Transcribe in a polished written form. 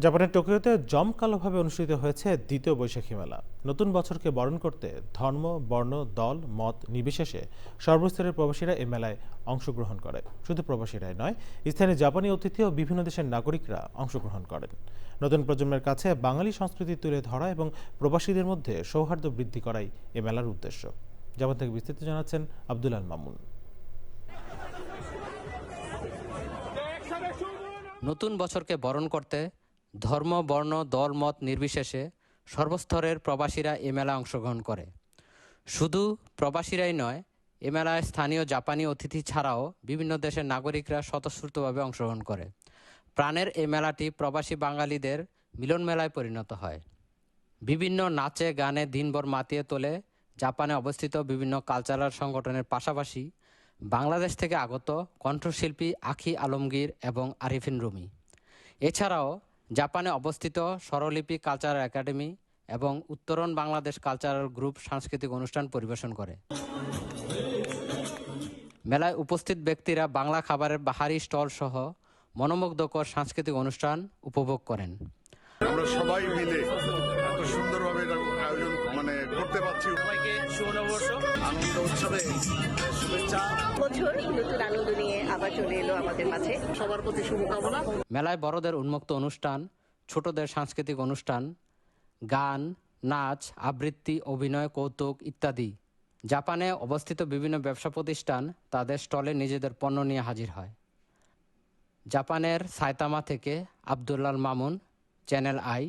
জাপানের টোকিওতে জমকালোভাবে অনুষ্ঠিত হয়েছে দ্বিতীয় বৈশাখী মেলা। নতুন বছরকে বরণ করতে ধর্ম, বর্ণ, দল, মত নির্বিশেষে সর্বস্তরের প্রবাসীরা এই মেলায় অংশগ্রহণ করে। শুধু প্রবাসীরাই নয়, স্থানীয় জাপানি অতিথি ও বিভিন্ন দেশের নাগরিকরা অংশগ্রহণ করেন। নতুন প্রজন্মের কাছে বাঙালি সংস্কৃতি তুলে ধরা এবং প্রবাসীদের মধ্যে সৌহার্দ্য বৃদ্ধি করাই এ মেলার উদ্দেশ্য। জাপান থেকে বিস্তারিত জানাচ্ছেন আব্দুল আল মামুন। নতুন বছরকে বরণ করতে ধর্ম, বর্ণ, দল, মত নির্বিশেষে সর্বস্তরের প্রবাসীরা এ মেলায় অংশগ্রহণ করে। শুধু প্রবাসীরাই নয়, এ মেলায় স্থানীয় জাপানি অতিথি ছাড়াও বিভিন্ন দেশের নাগরিকরা স্বতঃস্ফূর্তভাবে অংশগ্রহণ করে। প্রাণের এই মেলাটি প্রবাসী বাঙালিদের মিলন মেলায় পরিণত হয়। বিভিন্ন নাচে গানে দিনভর মাতিয়ে তোলে জাপানে অবস্থিত বিভিন্ন কালচারাল সংগঠনের পাশাপাশি বাংলাদেশ থেকে আগত কণ্ঠশিল্পী আখি আলমগীর এবং আরিফিন রুমি। এছাড়াও জাপানে অবস্থিত স্বরলিপি কালচারাল একাডেমি এবং উত্তরণ বাংলাদেশ কালচারাল গ্রুপ সাংস্কৃতিক অনুষ্ঠান পরিবেশন করে। মেলায় উপস্থিত ব্যক্তিরা বাংলা খাবারের বাহারি স্টল সহ মনোমুগ্ধকর সাংস্কৃতিক অনুষ্ঠান উপভোগ করেন। আমরা সবাই মিলে এত সুন্দরভাবে আয়োজন করতে পারছি। সবাইকে শুভ নববর্ষ, আনন্দ উৎসবে শুভেচ্ছা। বছর নতুন আনন্দ নিয়ে আবার চলে এলো আমাদের মাঝে। সবার প্রতি শুভকামনা। মেলায় বড়দের উন্মুক্ত অনুষ্ঠান, ছোটদের সাংস্কৃতিক অনুষ্ঠান, গান, নাচ, আবৃত্তি, অভিনয়, কৌতুক ইত্যাদি। জাপানে অবস্থিত বিভিন্ন ব্যবসা প্রতিষ্ঠান তাদের স্টলে নিজেদের পণ্য নিয়ে হাজির হয়। জাপানের সাইতামা থেকে আব্দুল আল মামুন, চ্যানেল আই।